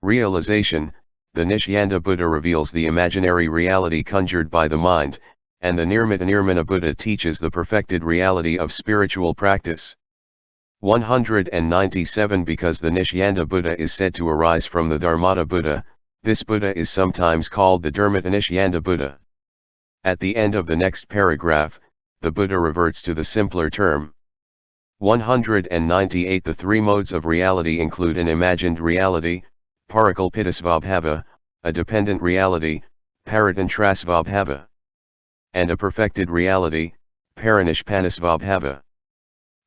Realization. The Nityananda Buddha reveals the imaginary reality conjured by the mind, and the Nirmana Buddha teaches the perfected reality of spiritual practice. 197 Because the Nityananda Buddha is said to arise from the Dharmata Buddha, this Buddha is sometimes called the Dharmata-Nityananda Buddha. At the end of the next paragraph, the Buddha reverts to the simpler term. 198 The three modes of reality include an imagined reality, Parakalpitasvabhava, a dependent reality, Paratantrasvabhava, and a perfected reality, Paranishpanasvabhava.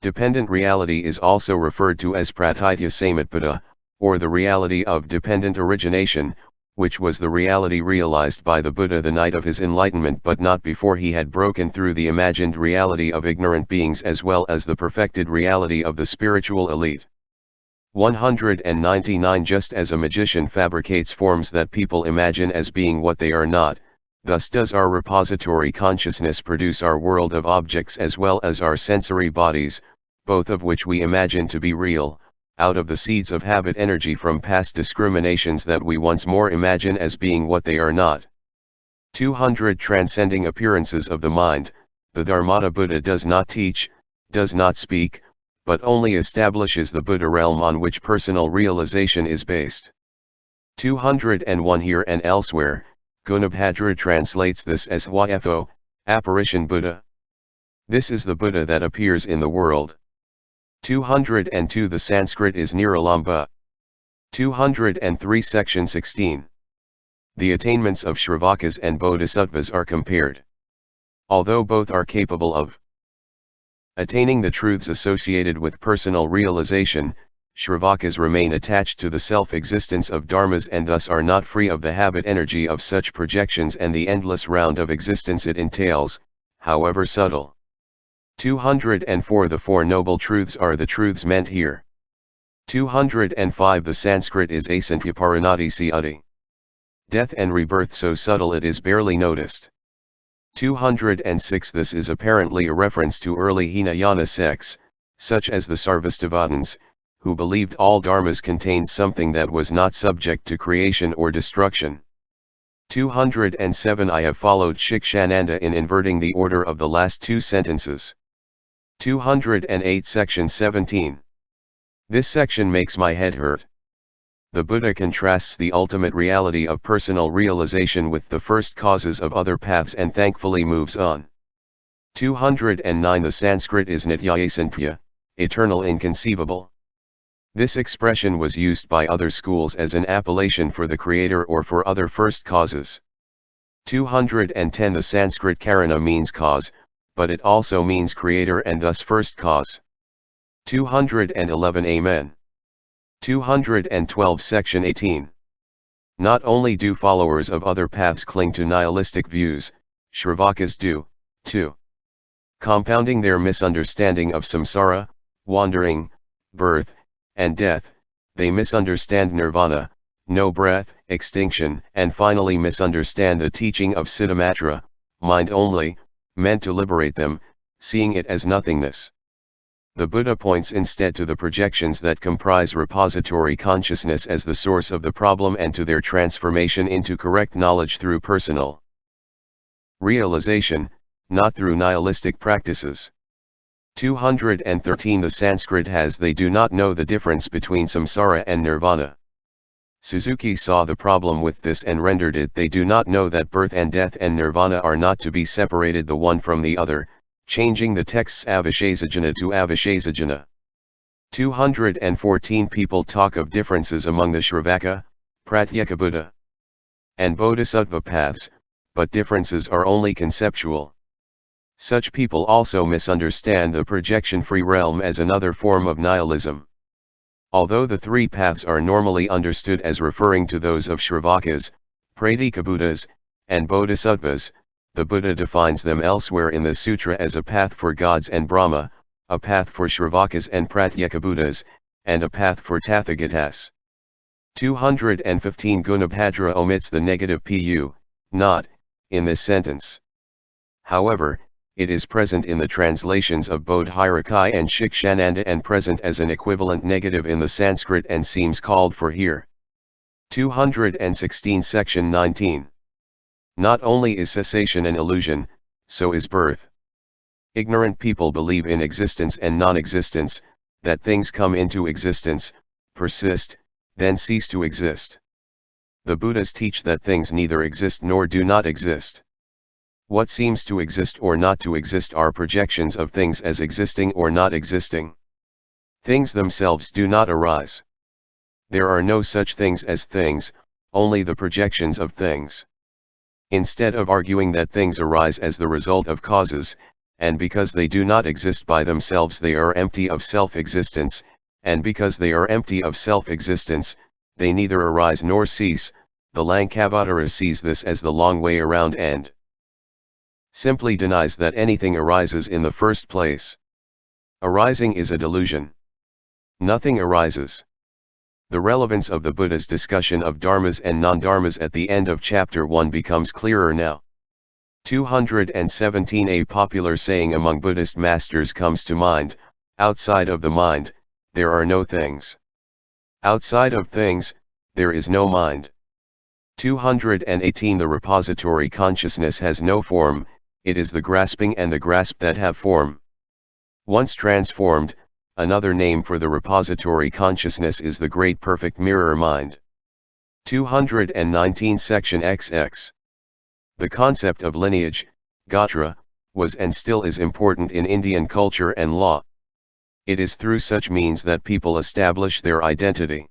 Dependent reality is also referred to as Pratitya-samatpada, or the reality of dependent origination, which was the reality realized by the Buddha the night of his enlightenment but not before he had broken through the imagined reality of ignorant beings, as well as the perfected reality of the spiritual elite. 199 Just as a magician fabricates forms that people imagine as being what they are not, thus does our repository consciousness produce our world of objects as well as our sensory bodies, both of which we imagine to be real, out of the seeds of habit energy from past discriminations that we once more imagine as being what they are not. 200 Transcending appearances of the mind. The Dharmata Buddha does not teach, does not speak, but only establishes the Buddha realm on which personal realization is based. 201 Here and elsewhere, Gunabhadra translates this as Hwafo, apparition Buddha. This is the Buddha that appears in the world. 202 The Sanskrit is Niralamba. 203 Section 16. The attainments of Shravakas and Bodhisattvas are compared. Although both are capable of attaining the truths associated with personal realization, Shravakas remain attached to the self-existence of dharmas and thus are not free of the habit energy of such projections and the endless round of existence it entails, however subtle. 204 The Four Noble Truths are the truths meant here. 205 The Sanskrit is acintya-parinati-cyuti. Death and rebirth so subtle it is barely noticed. 206 This is apparently a reference to early Hinayana sects, such as the Sarvastivadins, who believed all dharmas contained something that was not subject to creation or destruction. 207 I have followed Shikshananda in inverting the order of the last two sentences. 208 Section 17. This section makes my head hurt. The Buddha contrasts the ultimate reality of personal realization with the first causes of other paths and thankfully moves on. 209 The Sanskrit is nitya-acintya, eternal-inconceivable. This expression was used by other schools as an appellation for the creator or for other first causes. 210 The Sanskrit karana means cause, but it also means creator and thus first cause. 211 Amen. 212 Section 18. Not only do followers of other paths cling to nihilistic views, Shravakas do, too. Compounding their misunderstanding of samsara, wandering, birth, and death, they misunderstand nirvana, no breath, extinction, and finally misunderstand the teaching of Citta-matra, mind only, meant to liberate them, seeing it as nothingness. The Buddha points instead to the projections that comprise repository consciousness as the source of the problem and to their transformation into correct knowledge through personal realization, not through nihilistic practices. 213 The Sanskrit has they do not know the difference between samsara and nirvana. Suzuki saw the problem with this and rendered it they do not know that birth and death and nirvana are not to be separated the one from the other, changing the text's avishesajana to avishesajana. 214 People talk of differences among the Shravaka, Pratyeka Buddha, and Bodhisattva paths, but differences are only conceptual. Such people also misunderstand the projection-free realm as another form of nihilism. Although the three paths are normally understood as referring to those of Shravakas, Pratyeka Buddhas, and Bodhisattvas, the Buddha defines them elsewhere in the sutra as a path for gods and Brahma, a path for Shravakas and Pratyeka Buddhas, and a path for Tathagatas. 215 Gunabhadra omits the negative pu, not, in this sentence. However, it is present in the translations of Bodhirakai and Shikshananda and present as an equivalent negative in the Sanskrit and seems called for here. 216 Section 19. Not only is cessation an illusion, so is birth. Ignorant people believe in existence and non-existence, that things come into existence, persist, then cease to exist. The Buddhas teach that things neither exist nor do not exist. What seems to exist or not to exist are projections of things as existing or not existing. Things themselves do not arise. There are no such things as things, only the projections of things. Instead of arguing that things arise as the result of causes, and because they do not exist by themselves they are empty of self-existence, and because they are empty of self-existence, they neither arise nor cease, the Lankavatara sees this as the long way around and simply denies that anything arises in the first place. Arising is a delusion. Nothing arises. The relevance of the Buddha's discussion of dharmas and non-dharmas at the end of chapter 1 becomes clearer now. 217 A popular saying among Buddhist masters comes to mind: outside of the mind, there are no things. Outside of things, there is no mind. 218 The repository consciousness has no form, it is the grasping and the grasp that have form. Once transformed, another name for the repository consciousness is the great perfect mirror mind. 219 Section XX. The concept of lineage, gotra, was and still is important in Indian culture and law. It is through such means that people establish their identity.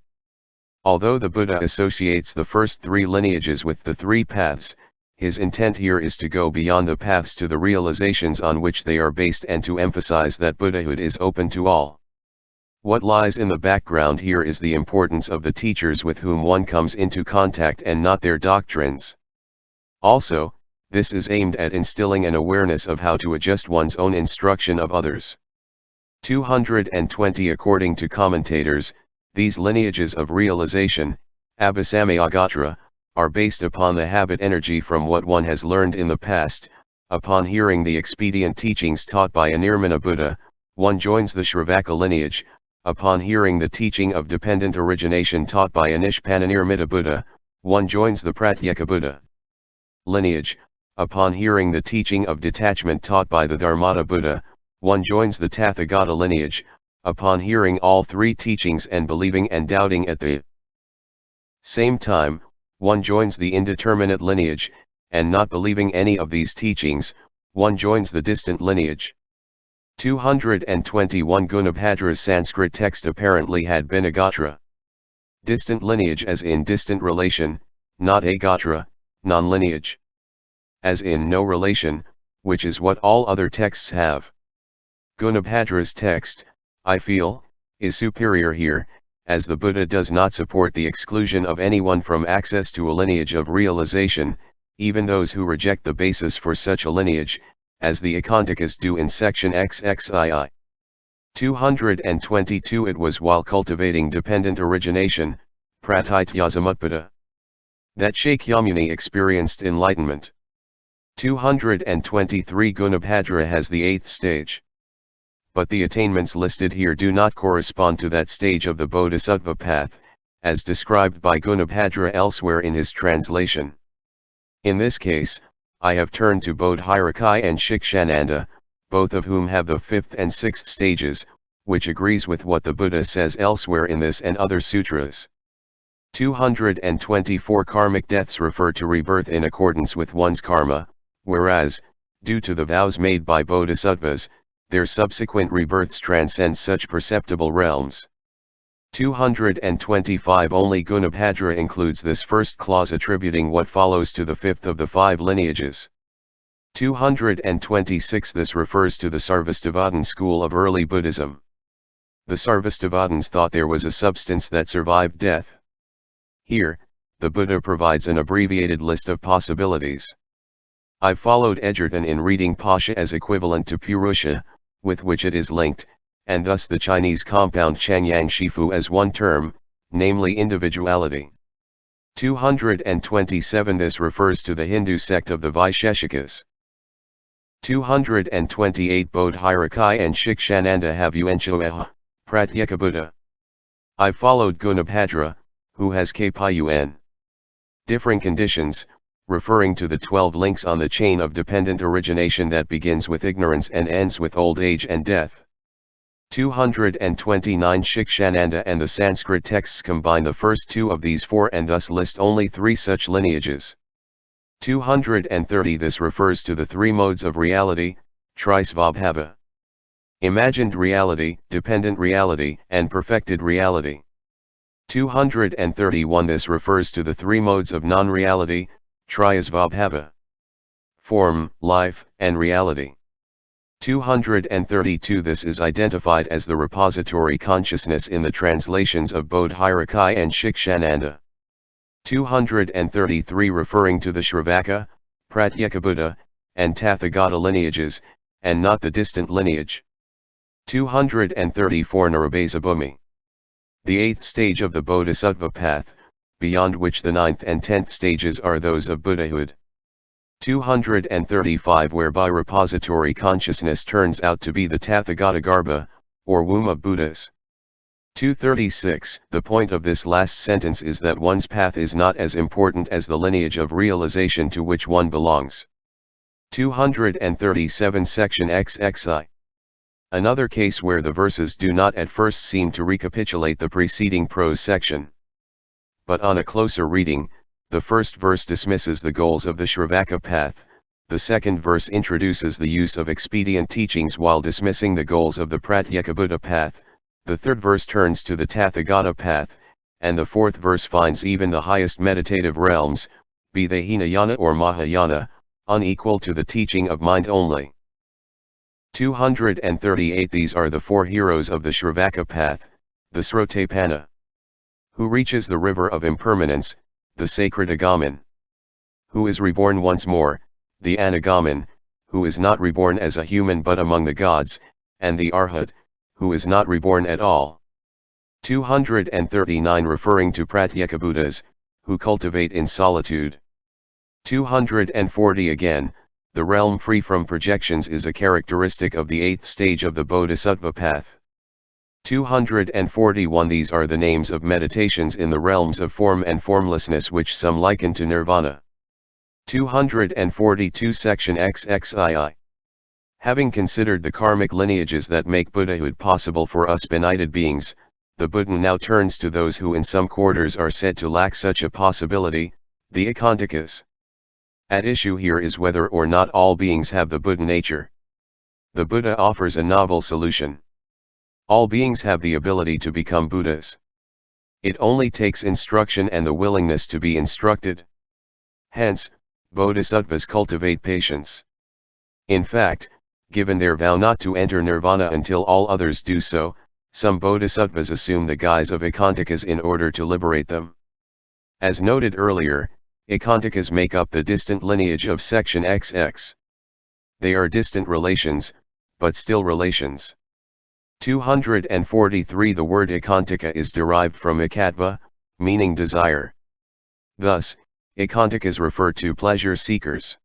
Although the Buddha associates the first three lineages with the three paths, his intent here is to go beyond the paths to the realizations on which they are based and to emphasize that Buddhahood is open to all. What lies in the background here is the importance of the teachers with whom one comes into contact and not their doctrines. Also, this is aimed at instilling an awareness of how to adjust one's own instruction of others. 220 According to commentators, these lineages of realization, abhisammayagatra, are based upon the habit energy from what one has learned in the past. Upon hearing the expedient teachings taught by Anirmana Buddha, one joins the Shravaka lineage. Upon hearing the teaching of dependent origination taught by Anishpananirmita Buddha, one joins the Pratyeka Buddha lineage. Upon hearing the teaching of detachment taught by the Dharmata Buddha, one joins the Tathagata lineage. Upon hearing all three teachings and believing and doubting at the same time, one joins the indeterminate lineage, and not believing any of these teachings, one joins the distant lineage. 221 Gunabhadra's Sanskrit text apparently had been a gotra. Distant lineage as in distant relation, not a gotra, non-lineage. As in no relation, which is what all other texts have. Gunabhadra's text, I feel, is superior here, as the Buddha does not support the exclusion of anyone from access to a lineage of realization, even those who reject the basis for such a lineage, as the Akantikas do in Section XVII. 222 It was while cultivating dependent origination, pratityasamutpada, that Shakyamuni experienced enlightenment. 223 Gunabhadra has the eighth stage. But the attainments listed here do not correspond to that stage of the Bodhisattva path, as described by Gunabhadra elsewhere in his translation. In this case, I have turned to Bodhirakai and Shikshananda, both of whom have the fifth and sixth stages, which agrees with what the Buddha says elsewhere in this and other sutras. 224 Karmic deaths refer to rebirth in accordance with one's karma, whereas, due to the vows made by bodhisattvas, their subsequent rebirths transcend such perceptible realms. 225 Only Gunabhadra includes this first clause attributing what follows to the fifth of the five lineages. 226 This refers to the Sarvastivadin school of early Buddhism. The Sarvastivadins thought there was a substance that survived death. Here, the Buddha provides an abbreviated list of possibilities. I've followed Egerton in reading Pasha as equivalent to Purusha, with which it is linked, and thus the Chinese compound Changyang Shifu as one term, namely individuality. 227 This refers to the Hindu sect of the Vaisheshikas. 228 Bodhirakai and Shikshananda have Uenchoeha, Pratyeka Buddha. I've followed Gunabhadra, who has kpun. Differing conditions, referring to the 12 links on the chain of dependent origination that begins with ignorance and ends with old age and death. 229 Shikshananda and the Sanskrit texts combine the first two of these four and thus list only 3 such lineages. 230 This refers to the 3 modes of reality, Trisvabhava. Imagined reality, dependent reality, and perfected reality. 231 This refers to the 3 modes of non-reality, Triyasvabhava. Form, life, and reality. 232 This is identified as the repository consciousness in the translations of Bodhirakai and Shikshananda. 233 Referring to the Shravaka, Pratyekabuddha, and Tathagata lineages, and not the distant lineage. 234 Narabhasabhumi. The 8th stage of the Bodhisattva path, beyond which the 9th and 10th stages are those of Buddhahood. 235 Whereby repository consciousness turns out to be the Tathagata Garbha, or womb of Buddhas. 236 The point of this last sentence is that one's path is not as important as the lineage of realization to which one belongs. 237 Section XVII. Another case where the verses do not at first seem to recapitulate the preceding prose section. But on a closer reading, the first verse dismisses the goals of the Shravaka path, the second verse introduces the use of expedient teachings while dismissing the goals of the Pratyekabuddha path, the third verse turns to the Tathagata path, and the fourth verse finds even the highest meditative realms, be they Hinayana or Mahayana, unequal to the teaching of mind only. 238 These are the 4 heroes of the Shravaka path, the Srotapanna, who reaches the river of impermanence, the sacred Agaman, who is reborn once more, the Anagaman, who is not reborn as a human but among the gods, and the Arhat, who is not reborn at all. 239 Referring to Pratyekabuddhas, who cultivate in solitude. 240 Again, the realm free from projections is a characteristic of the 8th stage of the Bodhisattva path. 241 These are the names of meditations in the realms of form and formlessness which some liken to nirvana. 242 Section XXII. Having considered the karmic lineages that make Buddhahood possible for us benighted beings, the Buddha now turns to those who in some quarters are said to lack such a possibility, the Akantikas. At issue here is whether or not all beings have the Buddha nature. The Buddha offers a novel solution. All beings have the ability to become Buddhas. It only takes instruction and the willingness to be instructed. Hence, Bodhisattvas cultivate patience. In fact, given their vow not to enter nirvana until all others do so, some Bodhisattvas assume the guise of Akantikas in order to liberate them. As noted earlier, Akantikas make up the distant lineage of Section XX. They are distant relations, but still relations. 243 The word Akantika is derived from Akatva, meaning desire. Thus, Akantikas refer to pleasure seekers.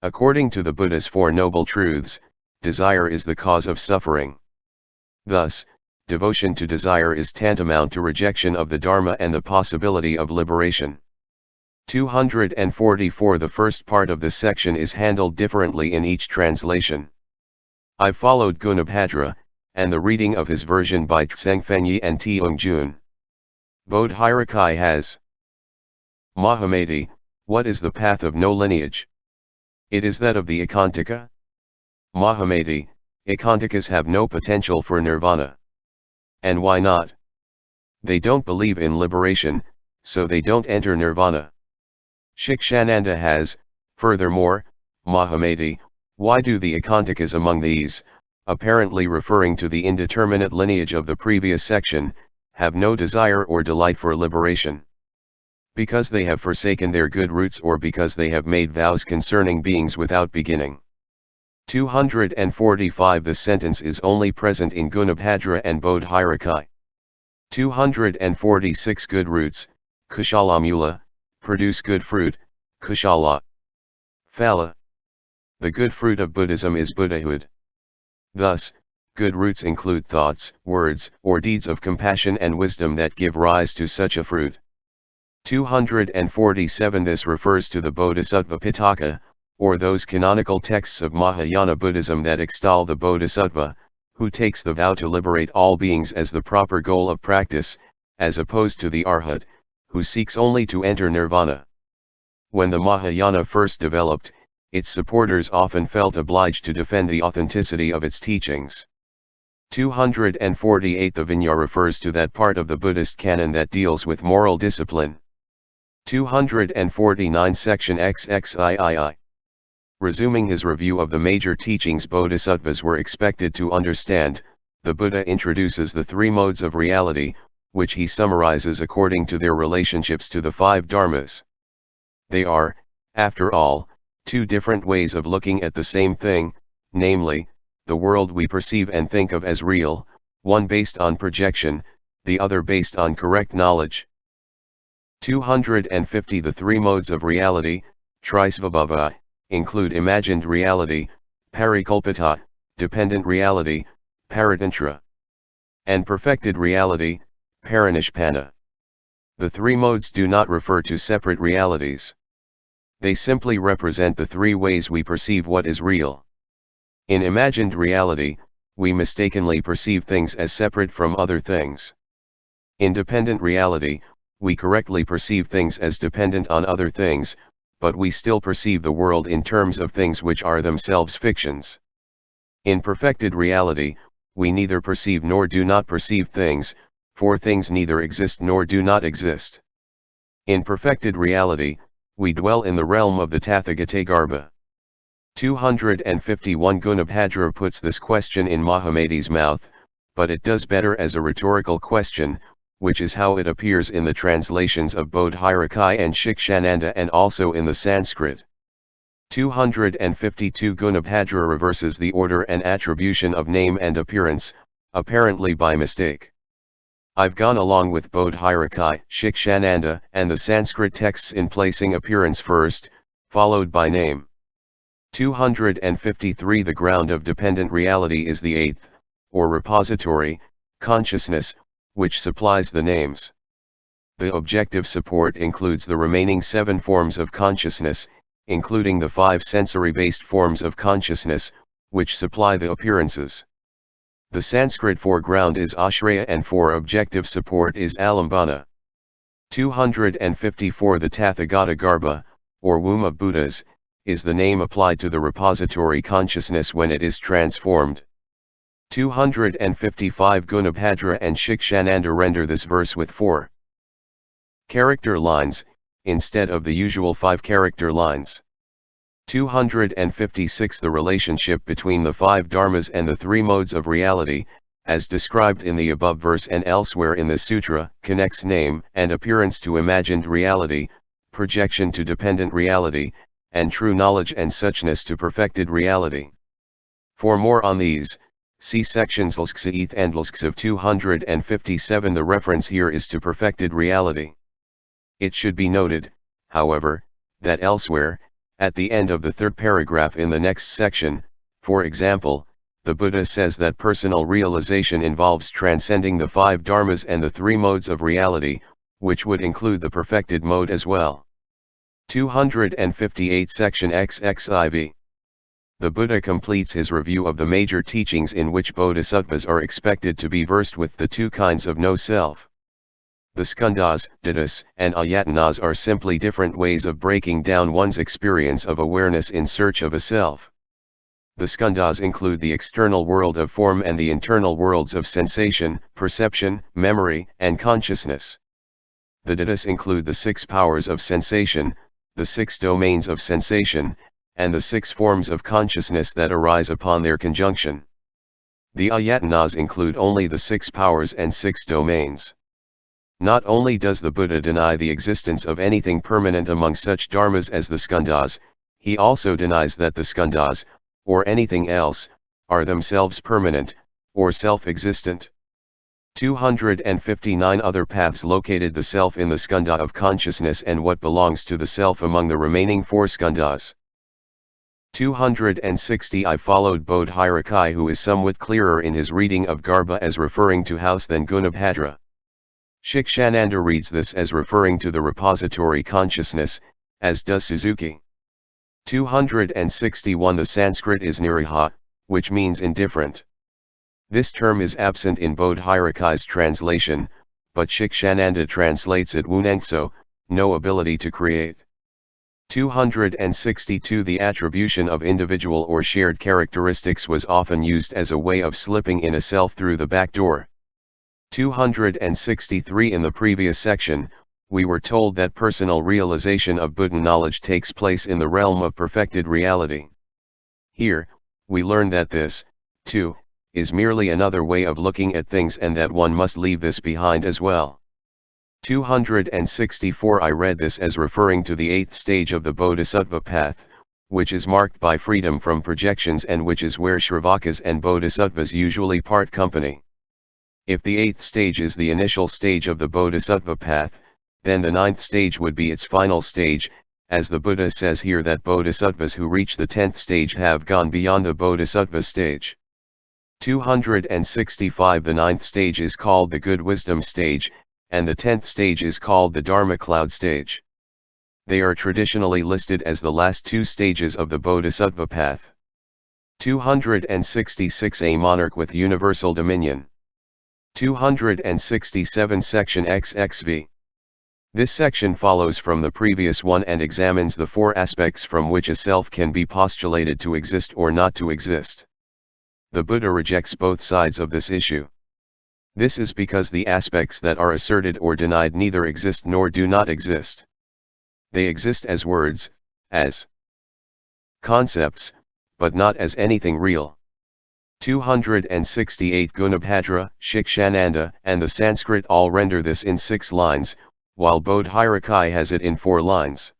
According to the Buddha's 4 Noble Truths, desire is the cause of suffering. Thus, devotion to desire is tantamount to rejection of the Dharma and the possibility of liberation. 244 The first part of this section is handled differently in each translation. I've followed Gunabhadra, and the reading of his version by Tsengfenyi and Teungjun. Bodhirakai has: Mahamati, what is the path of no lineage? It is that of the Akantika. Mahamati, Akantikas have no potential for nirvana. And why not? They don't believe in liberation, so they don't enter nirvana. Shikshananda has, furthermore, Mahamati, why do the Akantikas among these, apparently referring to the indeterminate lineage of the previous section, have no desire or delight for liberation? Because they have forsaken their good roots or because they have made vows concerning beings without beginning. 245 The sentence is only present in Gunabhadra and Bodhirakai. 246 Good roots, Kushalamula, produce good fruit, Kushala. Phala. The good fruit of Buddhism is Buddhahood. Thus, good roots include thoughts, words, or deeds of compassion and wisdom that give rise to such a fruit. 247 This refers to the Bodhisattva Pitaka, or those canonical texts of Mahayana Buddhism that extol the Bodhisattva, who takes the vow to liberate all beings as the proper goal of practice, as opposed to the Arhat, who seeks only to enter nirvana. When the Mahayana first developed, its supporters often felt obliged to defend the authenticity of its teachings. 248 The Vinaya refers to that part of the Buddhist canon that deals with moral discipline. 249 Section XVII. Resuming his review of the major teachings bodhisattvas were expected to understand, the Buddha introduces the three modes of reality, which he summarizes according to their relationships to the five dharmas. They are, after all, two different ways of looking at the same thing, namely, the world we perceive and think of as real, one based on projection, the other based on correct knowledge. 250 The three modes of reality, Trisvabhava, include imagined reality, parikalpita, dependent reality, paratantra, and perfected reality, parinishpanna. The three modes do not refer to separate realities. They simply represent the three ways we perceive what is real. In imagined reality, we mistakenly perceive things as separate from other things. In dependent reality, we correctly perceive things as dependent on other things, but we still perceive the world in terms of things which are themselves fictions. In perfected reality, we neither perceive nor do not perceive things, for things neither exist nor do not exist. In perfected reality, we dwell in the realm of the Tathagatagarbha. 251 Gunabhadra puts this question in MAHAMATI'S mouth, but it does better as a rhetorical question, which is how it appears in the translations of Bodhirakai and Shikshananda and also in the Sanskrit. 252 Gunabhadra reverses the order and attribution of name and appearance, apparently by mistake. I've gone along with Bodhirakai, Shikshananda, and the Sanskrit texts in placing appearance first, followed by name. 253 The ground of dependent reality is the eighth, or repository, consciousness, which supplies the names. The objective support includes the remaining 7 forms of consciousness, including the 5 sensory-based forms of consciousness, which supply the appearances. The Sanskrit foreground is ashraya and for objective support is alambana. 254 The Tathagatagarbha, or womb of Buddhas, is the name applied to the repository consciousness when it is transformed. 255 Gunabhadra and Shikshananda render this verse with 4 character lines, instead of the usual 5 character lines. 256 The relationship between the 5 dharmas and the 3 modes of reality, as described in the above verse and elsewhere in the sutra, connects name and appearance to imagined reality, projection to dependent reality, and true knowledge and suchness to perfected reality. For more on these, see sections XVIII and XVIII. 257 The reference here is to perfected reality. It should be noted, however, that elsewhere, at the end of the 3rd paragraph in the next section, for example, the Buddha says that personal realization involves transcending the 5 dharmas and the 3 modes of reality, which would include the perfected mode as well. 258 Section XVII. The Buddha completes his review of the major teachings in which bodhisattvas are expected to be versed with the 2 kinds of no-self. The skandhas, dhattas, and ayatanas are simply different ways of breaking down one's experience of awareness in search of a self. The skandhas include the external world of form and the internal worlds of sensation, perception, memory, and consciousness. The dhattas include the 6 powers of sensation, the 6 domains of sensation, and the 6 forms of consciousness that arise upon their conjunction. The ayatanas include only the 6 powers and 6 domains. Not only does the Buddha deny the existence of anything permanent among such dharmas as the skandhas, he also denies that the skandhas, or anything else, are themselves permanent, or self-existent. 259 Other paths located the self in the skandha of consciousness and what belongs to the self among the remaining 4 skandhas. 260 I followed Bodhirakai, who is somewhat clearer in his reading of Garbha as referring to house than Gunabhadra. Shikshananda reads this as referring to the repository consciousness, as does Suzuki. 261 The Sanskrit is niriha, which means indifferent. This term is absent in Bodhhiraka's translation, but Shikshananda translates it wunengso, no ability to create. 262 The attribution of individual or shared characteristics was often used as a way of slipping in a self through the back door. 263 In the previous section, we were told that personal realization of Buddha knowledge takes place in the realm of perfected reality. Here, we learn that this, too, is merely another way of looking at things and that one must leave this behind as well. 264 I read this as referring to the 8th stage of the Bodhisattva path, which is marked by freedom from projections and which is where Shravakas and Bodhisattvas usually part company. If the 8th stage is the initial stage of the Bodhisattva path, then the 9th stage would be its final stage, as the Buddha says here that Bodhisattvas who reach the 10th stage have gone beyond the Bodhisattva stage. 265 The 9th stage is called the good wisdom stage, and the 10th stage is called the Dharma cloud stage. They are traditionally listed as the last two stages of the Bodhisattva path. 266 A monarch with universal dominion. 267 Section XVII. This section follows from the previous one and examines the four aspects from which a self can be postulated to exist or not to exist. The Buddha rejects both sides of this issue. This is because the aspects that are asserted or denied neither exist nor do not exist. They exist as words, as concepts, but not as anything real. 268 Gunabhadra, Shikshananda, and the Sanskrit all render this in 6 lines, while Bodhhiraka has it in 4 lines.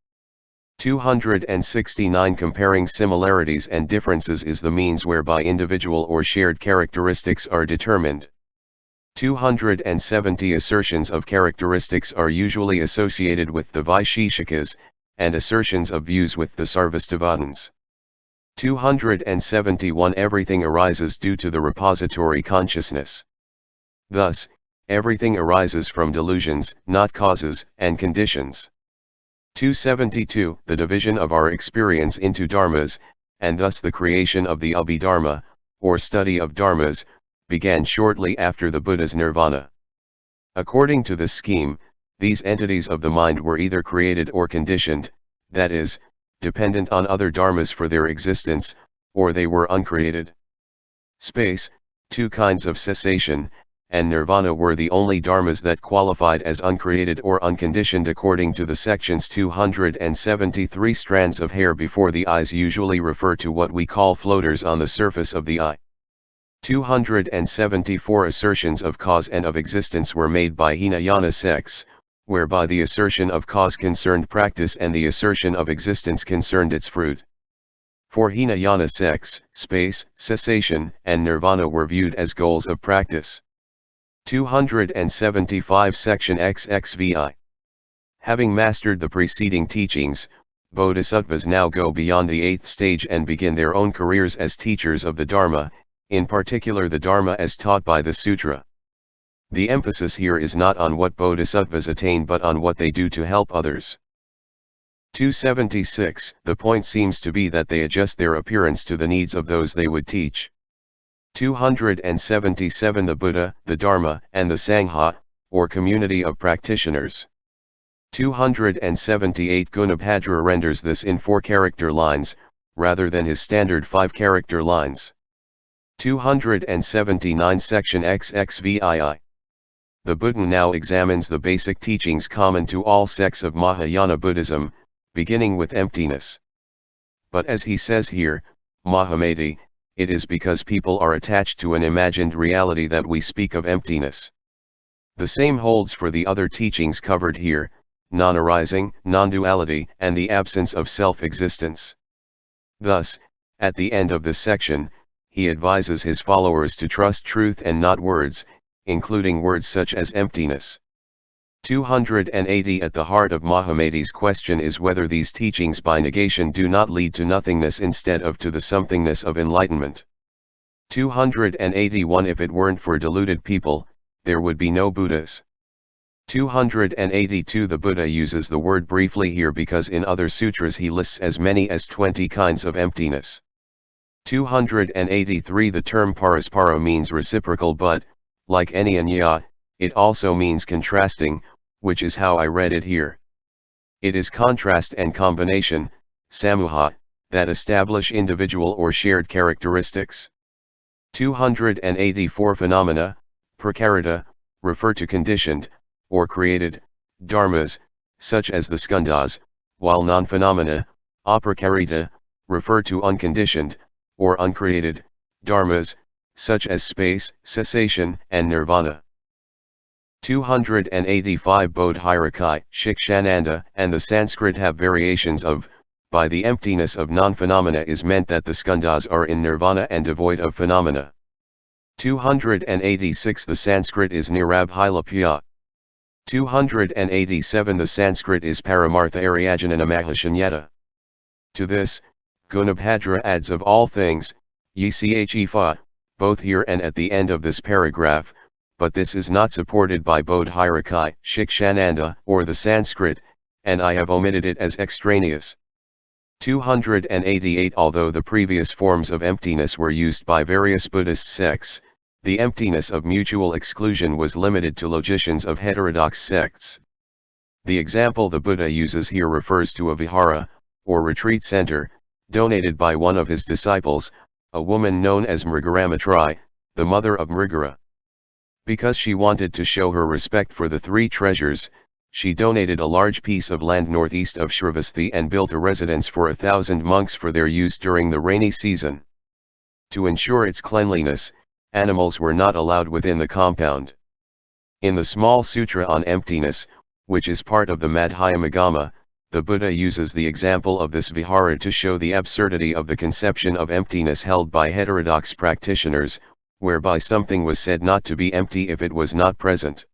269 Comparing similarities and differences is the means whereby individual or shared characteristics are determined. 270 Assertions of characteristics are usually associated with the Vaishishikas, and assertions of views with the Sarvastivadins. 271 Everything arises due to the repository consciousness. Thus, everything arises from delusions, not causes and conditions. 272 The division of our experience into dharmas, and thus the creation of the Abhidharma, or study of dharmas, began shortly after the Buddha's nirvana. According to this scheme, these entities of the mind were either created or conditioned, that is, dependent on other dharmas for their existence, or they were uncreated. Space, 2 kinds of cessation, and nirvana were the only dharmas that qualified as uncreated or unconditioned according to the sections. 273 Strands of hair before the eyes usually refer to what we call floaters on the surface of the eye. 274 Assertions of cause and of existence were made by Hinayana sects, whereby the assertion of cause concerned practice and the assertion of existence concerned its fruit. For Hinayana sects, space, cessation, and nirvana were viewed as goals of practice. 275 Section XVII. Having mastered the preceding teachings, Bodhisattvas now go beyond the 8th stage and begin their own careers as teachers of the Dharma, in particular the Dharma as taught by the Sutra. The emphasis here is not on what Bodhisattvas attain but on what they do to help others. 276 The point seems to be that they adjust their appearance to the needs of those they would teach. 277 The Buddha, the Dharma, and the Sangha, or community of practitioners. 278 Gunabhadra renders this in 4-character lines, rather than his standard 5-character lines. 279 Section XVII. The Buddha now examines the basic teachings common to all sects of Mahayana Buddhism, beginning with emptiness. But as he says here, Mahamati, it is because people are attached to an imagined reality that we speak of emptiness. The same holds for the other teachings covered here, non-arising, non-duality, and the absence of self-existence. Thus, at the end of this section, he advises his followers to trust truth and not words, including words such as emptiness. 280 At the heart of Mahamati's question is whether these teachings by negation do not lead to nothingness instead of to the somethingness of enlightenment. 281 If it weren't for deluded people, there would be no Buddhas. 282 The Buddha uses the word briefly here because in other sutras he lists as many as 20 kinds of emptiness. 283 The term paraspara means reciprocal but, like any anya, it also means contrasting, which is how I read it here. It is contrast and combination, samuha, that establish individual or shared characteristics. 284 Phenomena, prakarita, refer to conditioned, or created, dharmas, such as the skandhas, while non-phenomena, aprakarita, refer to unconditioned, or uncreated, dharmas, such as space, cessation, and nirvana. 285 Bodhirakai, Shikshananda, and the Sanskrit have variations of, by the emptiness of non-phenomena is meant that the skandhas are in nirvana and devoid of phenomena. 286 The Sanskrit is nirabhilapya. 287 The Sanskrit is paramartha aryajanana mahashunyata. To this, Gunabhadra adds of all things, ycha, both here and at the end of this paragraph, but this is not supported by Bodhirakai, Shikshananda, or the Sanskrit, and I have omitted it as extraneous. 288 Although the previous forms of emptiness were used by various Buddhist sects, the emptiness of mutual exclusion was limited to logicians of heterodox sects. The example the Buddha uses here refers to a vihara, or retreat center, donated by one of his disciples, a woman known as Mrigaramatra, the mother of Mrigara. Because she wanted to show her respect for the three treasures, she donated a large piece of land northeast of Sarvastivadins and built a residence for 1,000 monks for their use during the rainy season. To ensure its cleanliness, animals were not allowed within the compound. In the small sutra on emptiness, which is part of the Madhyamagama, the Buddha uses the example of this vihara to show the absurdity of the conception of emptiness held by heterodox practitioners, whereby something was said not to be empty if it was not present.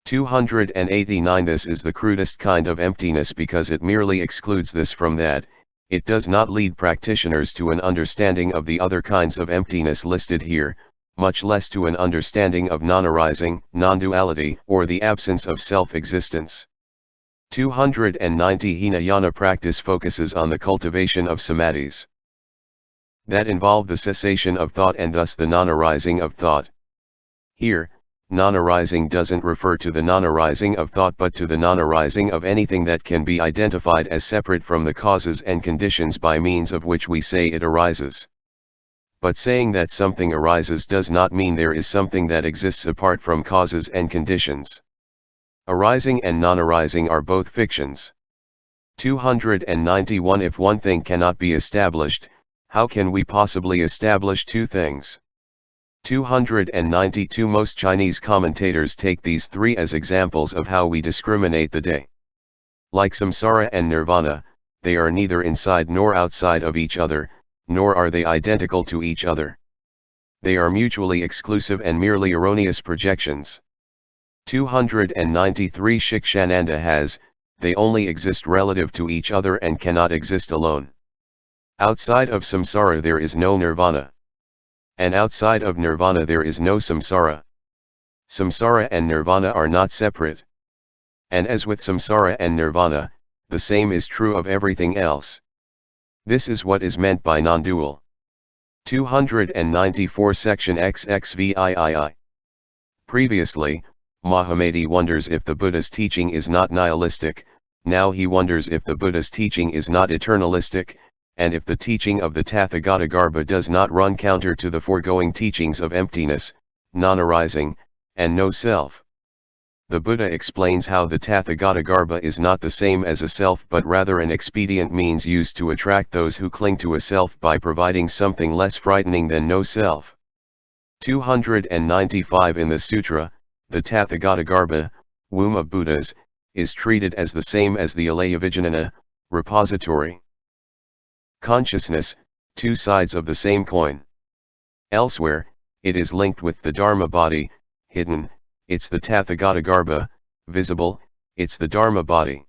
289 This is the crudest kind of emptiness because it merely excludes this from that, it does not lead practitioners to an understanding of the other kinds of emptiness listed here, much less to an understanding of non-arising, non-duality, or the absence of self-existence. 290 Hinayana practice focuses on the cultivation of samadhis that involve the cessation of thought and thus the non-arising of thought. Here, non-arising doesn't refer to the non-arising of thought but to the non-arising of anything that can be identified as separate from the causes and conditions by means of which we say it arises. But saying that something arises does not mean there is something that exists apart from causes and conditions. Arising and non-arising are both fictions. 291 If one thing cannot be established, how can we possibly establish two things? 292 Most Chinese commentators take these three as examples of how we discriminate the day. Like samsara and nirvana, they are neither inside nor outside of each other, nor are they identical to each other. They are mutually exclusive and merely erroneous projections. 293 Shikshananda has, they only exist relative to each other and cannot exist alone. Outside of samsara there is no nirvana. And outside of nirvana there is no samsara. Samsara and nirvana are not separate. And as with samsara and nirvana, the same is true of everything else. This is what is meant by non-dual. 294 Section XVII. Previously, Mahamati wonders if the Buddha's teaching is not nihilistic, now he wonders if the Buddha's teaching is not eternalistic, and if the teaching of the Tathagatagarbha does not run counter to the foregoing teachings of emptiness, non-arising, and no self. The Buddha explains how the Tathagatagarbha is not the same as a self but rather an expedient means used to attract those who cling to a self by providing something less frightening than no self. 295 In the sutra, the Tathagatagarbha, womb of Buddhas, is treated as the same as the Alayavijnana, repository. Consciousness, two sides of the same coin. Elsewhere, it is linked with the Dharma body, hidden, it's the Tathagatagarbha, visible, it's the Dharma body.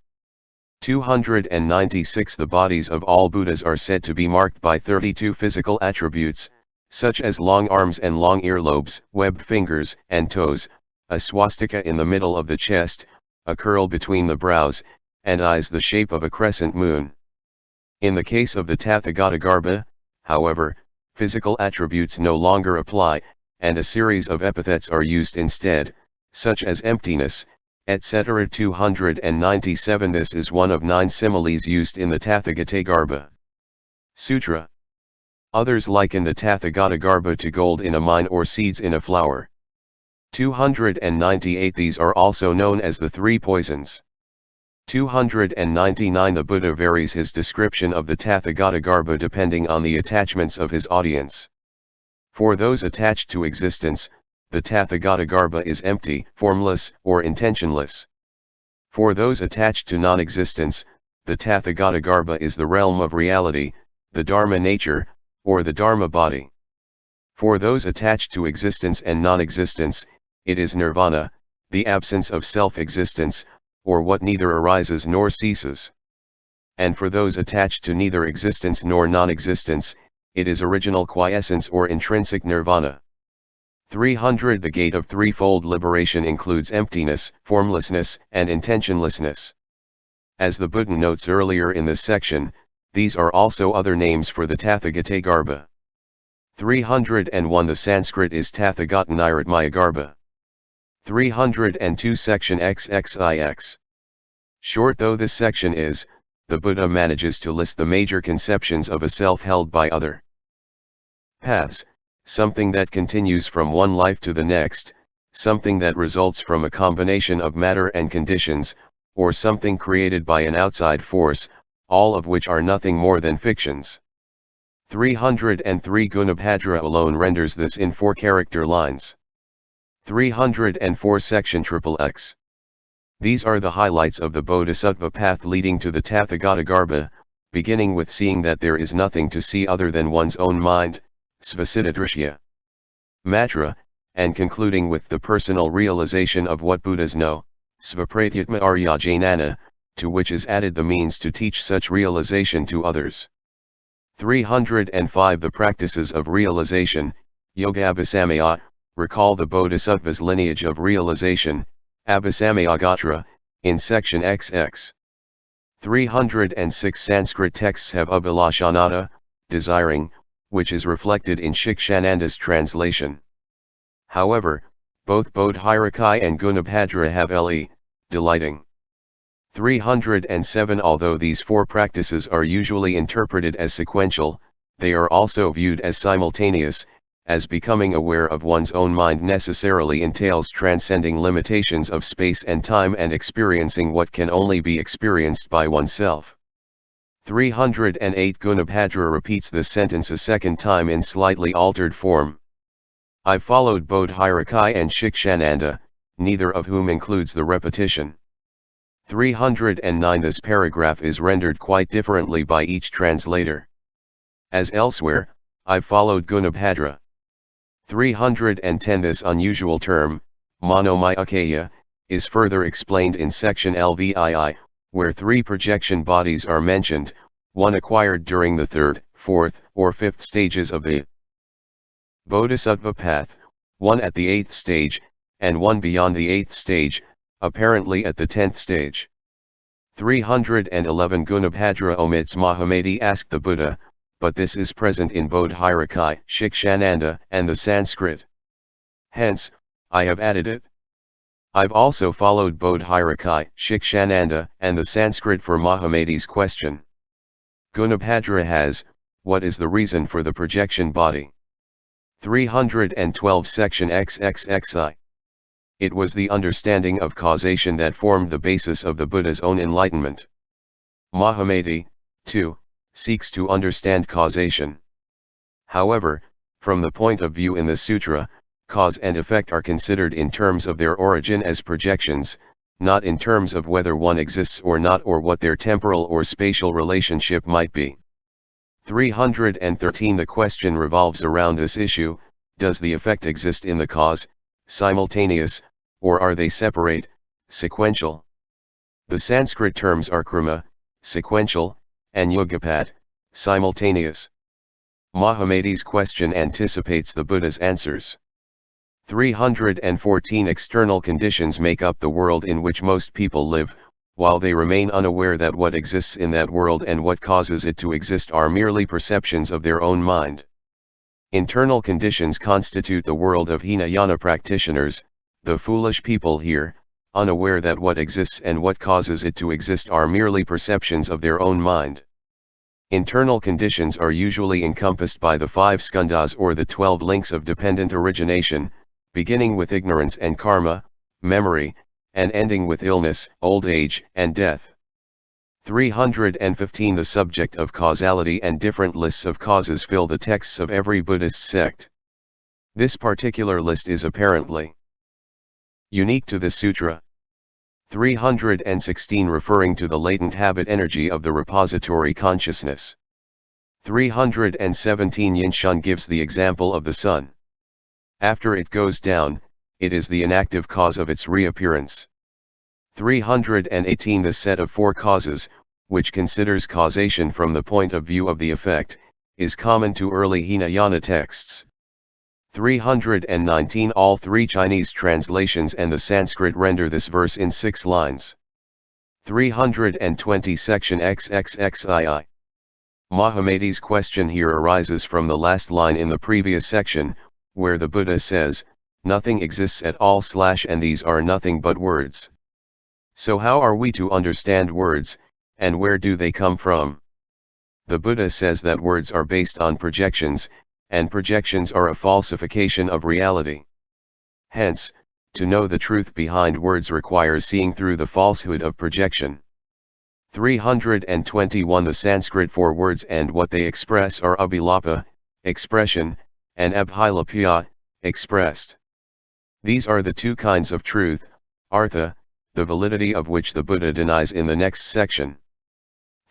296 The bodies of all Buddhas are said to be marked by 32 physical attributes, such as long arms and long earlobes, webbed fingers and toes, a swastika in the middle of the chest, a curl between the brows, and eyes the shape of a crescent moon. In the case of the Tathagatagarbha, however, physical attributes no longer apply, and a series of epithets are used instead, such as emptiness, etc. 297. This is one of 9 similes used in the Tathagatagarbha Sutra. Others liken the Tathagatagarbha to gold in a mine or seeds in a flower. 298. These are also known as the 3 poisons. 299. The Buddha varies his description of the Tathagatagarbha depending on the attachments of his audience. For those attached to existence, the Tathagatagarbha is empty, formless, or intentionless. For those attached to non-existence, the Tathagatagarbha is the realm of reality, the Dharma nature, or the Dharma body. For those attached to existence and non-existence, it is nirvana, the absence of self-existence, or what neither arises nor ceases. And for those attached to neither existence nor non-existence, it is original quiescence or intrinsic nirvana. 300. The gate of threefold liberation includes emptiness, formlessness, and intentionlessness. As the Buddha notes earlier in this section, these are also other names for the Tathagatagarbha. 301. The Sanskrit is Tathagataniritmayagarbha. 302. Section XXIX. Short though this section is, the Buddha manages to list the major conceptions of a self held by other paths, something that continues from one life to the next, something that results from a combination of matter and conditions, or something created by an outside force, all of which are nothing more than fictions. 303. Gunabhadra alone renders this in 4 character lines. 304. Section XXX. These are the highlights of the Bodhisattva path leading to the Tathagatagarbha, beginning with seeing that there is nothing to see other than one's own mind, svasiddhidrishya matra, and concluding with the personal realization of what Buddhas know, svapratyatma aryajanana, to which is added the means to teach such realization to others. 305. The practices of realization, yoga-abhisamaya, recall the Bodhisattva's lineage of realization, abhisamayagatra, in section XX. 306. Sanskrit texts have abhilashanata, desiring, which is reflected in Shikshananda's translation. However, both Bodhirakai and Gunabhadra have le, delighting. 307. Although these 4 practices are usually interpreted as sequential, they are also viewed as simultaneous, as becoming aware of one's own mind necessarily entails transcending limitations of space and time and experiencing what can only be experienced by oneself. 308. Gunabhadra repeats this sentence a second time in slightly altered form. I followed Bodhirakai and Shikshananda, neither of whom includes the repetition. 309. This paragraph is rendered quite differently by each translator. As elsewhere, I followed Gunabhadra. 310. This unusual term, monomyakaya, is further explained in section LVII, where 3 projection bodies are mentioned, one acquired during the 3rd, 4th, or 5th stages of the Bodhisattva path, one at the 8th stage, and one beyond the 8th stage, apparently at the 10th stage. 311. Gunabhadra omits Mahamati asked the Buddha, but this is present in Bodhirakai, Shikshananda, and the Sanskrit. Hence, I have added it. I've also followed Bodhirakai, Shikshananda, and the Sanskrit for Mahamati's question. Gunabhadra has, what is the reason for the projection body? 312. Section XXXI. It was the understanding of causation that formed the basis of the Buddha's own enlightenment. Mahamati, too, seeks to understand causation. However, from the point of view in the sutra, cause and effect are considered in terms of their origin as projections, not in terms of whether one exists or not or what their temporal or spatial relationship might be. 313. The question revolves around this issue: does the effect exist in the cause, simultaneous, or are they separate, sequential? The Sanskrit terms are krama, sequential, and yugapad, simultaneous. Mahamati's question anticipates the Buddha's answers. 314 External conditions make up the world in which most people live, while they remain unaware that what exists in that world and what causes it to exist are merely perceptions of their own mind. Internal conditions constitute the world of Hinayana practitioners, the foolish people here, unaware that what exists and what causes it to exist are merely perceptions of their own mind. Internal conditions are usually encompassed by the 5 skandhas or the 12 links of dependent origination, beginning with ignorance and karma, memory, and ending with illness, old age, and death. 315 The subject of causality and different lists of causes fill the texts of every Buddhist sect. This particular list is apparently unique to this sutra. 316 Referring to the latent habit energy of the repository consciousness. 317 Yin-Shun gives the example of the sun. After it goes down, it is the inactive cause of its reappearance. 318 The set of 4 causes, which considers causation from the point of view of the effect, is common to early Hinayana texts. 319 All 3 Chinese translations and the Sanskrit render this verse in 6 lines. 320 Section XVII. MAHAMATI'S question here arises from the last line in the previous section, where the Buddha says, nothing exists at all and these are nothing but words. So how are we to understand words, and where do they come from? The Buddha says that words are based on projections, and projections are a falsification of reality. Hence, to know the truth behind words requires seeing through the falsehood of projection. 321 The Sanskrit for words and what they express are abhilapa, expression, and abhilapya, expressed. These are the 2 kinds of truth, artha, the validity of which the Buddha denies in the next section.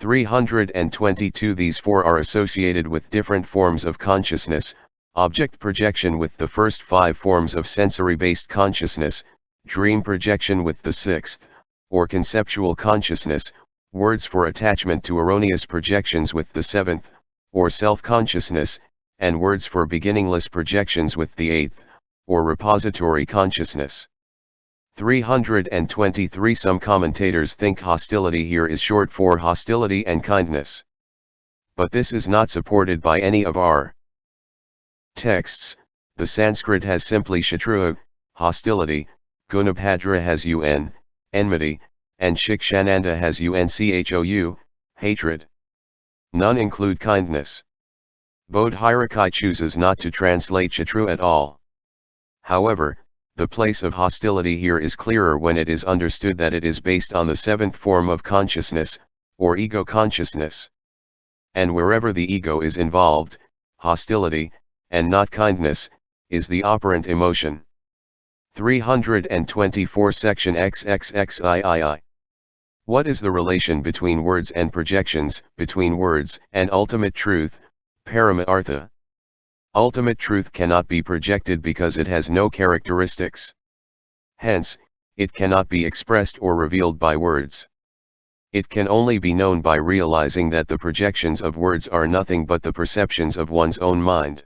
322 These 4 are associated with different forms of consciousness, object projection with the first 5 forms of sensory-based consciousness, dream projection with the 6th, or conceptual consciousness, words for attachment to erroneous projections with the 7th, or self-consciousness, and words for beginningless projections with the 8th, or repository consciousness. 323 Some commentators think hostility here is short for hostility and kindness. But this is not supported by any of our texts. The Sanskrit has simply shatrua, hostility, Gunabhadra has enmity, and Shikshananda has unchou, hatred. None include kindness. Bodhirakai chooses not to translate shatrua at all. However, the place of hostility here is clearer when it is understood that it is based on the 7th form of consciousness, or ego consciousness. And wherever the ego is involved, hostility, and not kindness, is the operant emotion. 324 Section XXXII. What is the relation between words and projections, between words and ultimate truth, Paramartha? Ultimate truth cannot be projected because it has no characteristics. Hence, it cannot be expressed or revealed by words. It can only be known by realizing that the projections of words are nothing but the perceptions of one's own mind.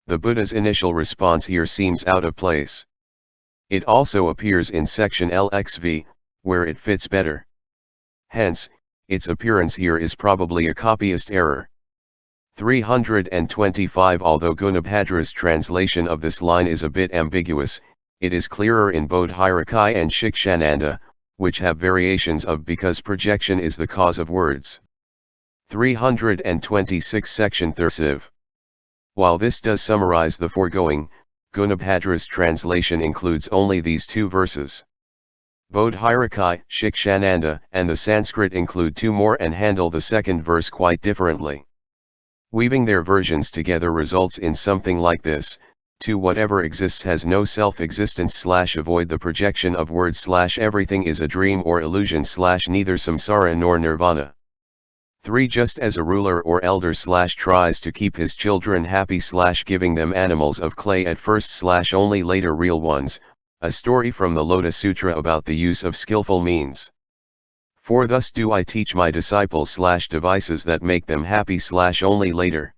The Buddha's initial response here seems out of place. It also appears in section LXV, where it fits better. Hence, its appearance here is probably a copyist error. 325 Although Gunabhadra's translation of this line is a bit ambiguous, it is clearer in Bodhirakai and Shikshananda, which have variations of because projection is the cause of words. 326 Section XVII. While this does summarize the foregoing, Gunabhadra's translation includes only these 2 verses. Bodhirakai, Shikshananda, and the Sanskrit include 2 more and handle the 2nd verse quite differently. Weaving their versions together results in something like this: to whatever exists has no self-existence / avoid the projection of words / everything is a dream or illusion / neither samsara nor nirvana. 3 Just as a ruler or elder / tries to keep his children happy / giving them animals of clay at first / only later real ones, a story from the Lotus Sutra about the use of skillful means. 4 Thus do I teach my disciples / devices that make them happy / only later.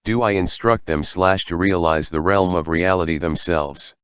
Do I instruct them to realize the realm of reality themselves?